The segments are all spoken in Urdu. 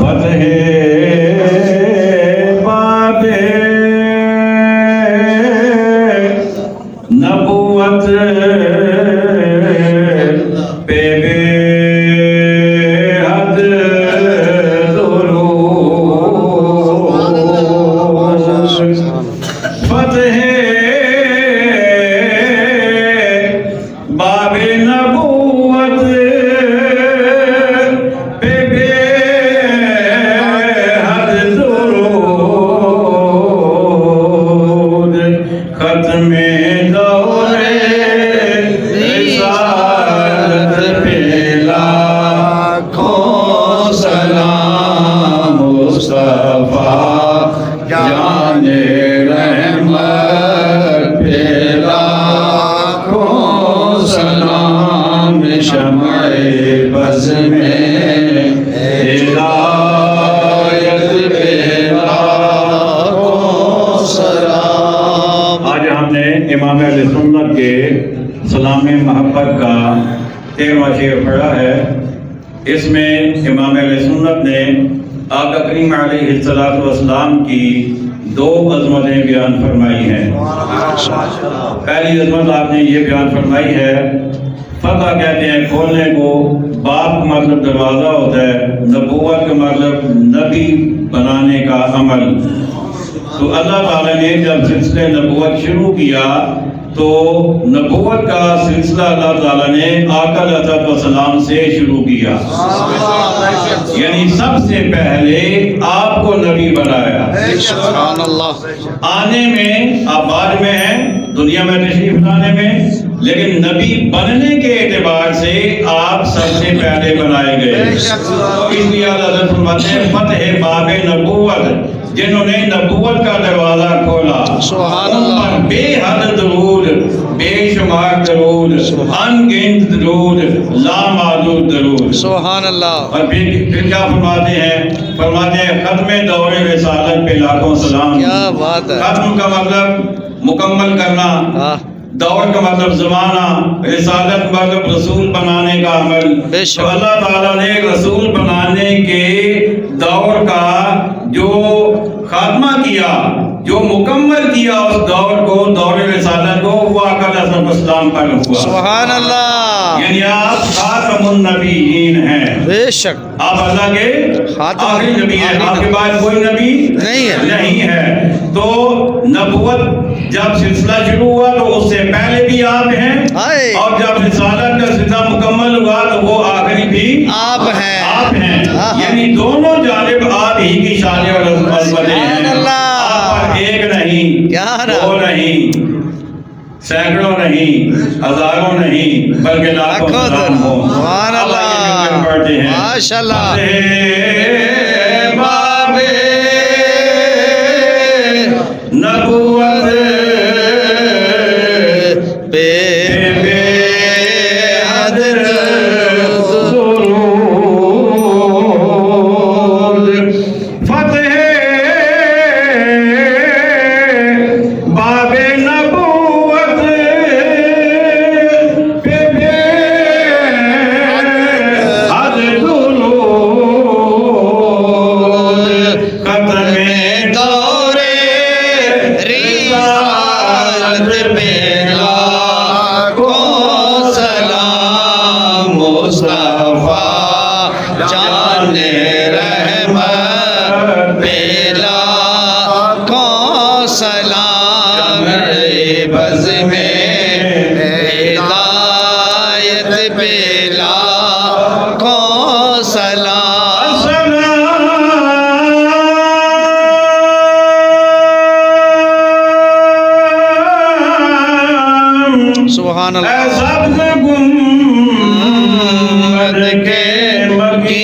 فتح باب نبوت پہ بے حد درود فتح باب نبوت پہ بے حد درود ختم دور رسالت پہ لاکھوں سلام مصطفیٰ جان رحمت پہ لاکھوں سلام شمع بز میں ہدایت پہ لاکھوں سلام۔ آج ہم نے امام اہل سنت کے سلام محبت کا 13واں شعر پڑھا ہے۔ اس میں امام اہل سنت نے آقا کریم علیہ السلام کی 2 عظمتیں بیان فرمائی ہیں۔ پہلی عظمت آپ نے یہ بیان فرمائی ہے، فتح کہتے ہیں کھولنے کو، باب کا مطلب دروازہ ہوتا ہے، نبوت کا مطلب نبی بنانے کا عمل۔ تو اللہ تعالیٰ نے جب سلسلہ نبوت شروع کیا تو نبوت کا سلسلہ اللہ تعالیٰ نے آقا علیہ السلام سے شروع کیا، یعنی سب سے پہلے آپ کو نبی بنایا۔ سبحان اللہ۔ آنے میں آپ بعد میں ہیں، دنیا میں تشریف لانے میں، لیکن نبی بننے کے اعتبار سے آپ سب سے پہلے بنائے گئے۔ اس لیے اللہ تعالیٰ فرماتے ہیں فتح باب نبوت، جنہوں نے نبوت کا دروازہ کھولا، سبحان ان اللہ۔ پر بے حد درود، بے شمار درود، ان گنت درود، لامحدود درود۔ سبحان اللہ۔ اور پھر کیا فرماتے ہیں؟ فرماتے ہیں ختم دور رسالت پہ لاکھوں سلام۔ کیا بات ہے۔ ختم کا مطلب مکمل کرنا، دور کا مطلب زمانہ، رسالت مطلب رسول بنانے کا عمل۔ بے شک۔ تو اللہ تعالیٰ نے رسول بنانے کے دور کا جو خاتمہ کیا، جو مکمل کیا اس دور کو، دور رسالت کو، وہ آقا علیہ السلام پر ہوا۔ سبحان اللہ۔ یعنی آپ خاتم النبیین ہیں، بے شک۔ آپ اللہ کے خاتم آخری نبی ہیں، آپ کے بعد کوئی نبی نہیں ہے۔ تو نبوت جب سلسلہ شروع ہوا تو اس سے پہلے بھی آپ ہیں، اور جب رسالت کا سلسلہ مکمل ہوا تو وہ آخری بھی آپ ہیں۔ یعنی دونوں جانب آپ ہی کی شان اور عظمتیں ہیں۔ آپ پر ایک نہیں، دو نہیں، سینکڑوں نہیں، ہزاروں نہیں، بلکہ لاکھوں سلام ہو۔ سبحان اللہ۔ پڑھتے ہیں ماشاء اللہ۔ باب نبوت بے حد درود فتح باب نبوت پہ بے حد درود ختم دور رسالت پہ لاکھوں سلام مصطفیٰ جان رحمت پہ لاکھوں سلام بز میں ہدایت پہ لاکھوں سلام۔ سبحان اللہ۔ سبز گنبد کے مکین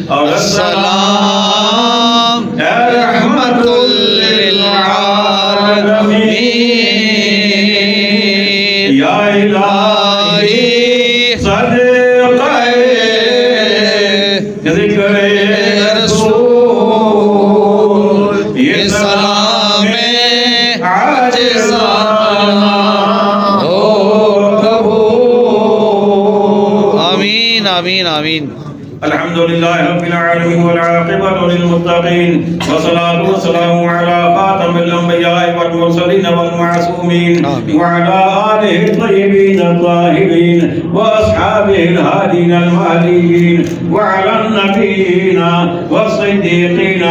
اور السلام رحمت للعالمین یا الہی صدقہ ذکر رسول یہ سلام عاجزانہ ہو قبول۔ آمین آمین آمین آمین. الحمد لله رب العالمين والعاقبة للمتقين والصلاة والسلام على خاتم الأنبياء والمرسلين والمعصومين وعلى آله الطيبين الطاهرين وأصحابه الهادين المهديين وعلى النبيين والصديقين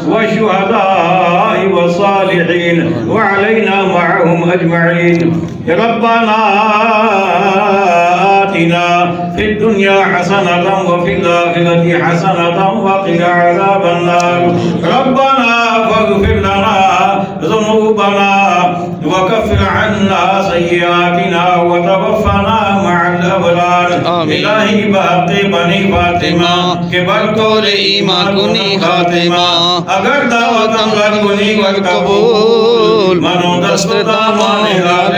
والشهداء والصالحين وعلينا معهم أجمعين. ربنا آتنا في الدنيا حسنة وفي الآخرة حسنة وقنا عذاب النار. ربنا فاغفر لنا ذنوبنا وكفر عنا سيئاتنا وتوفنا مع الأبرار. آمين. إلهي بحق بني فاطمة کہ برکول ایمان کنی خاتمہ اگر دعوتم لکنی والقبول منو دست دامان حال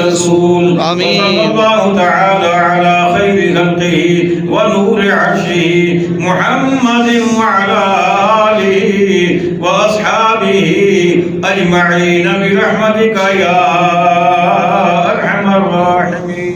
رسول. آمین. وصلی اللہ تعالی علی خیر خلقه ونور عرشه محمد وعلى آله وأصحابه أجمعين برحمتك يا أرحم الراحمين.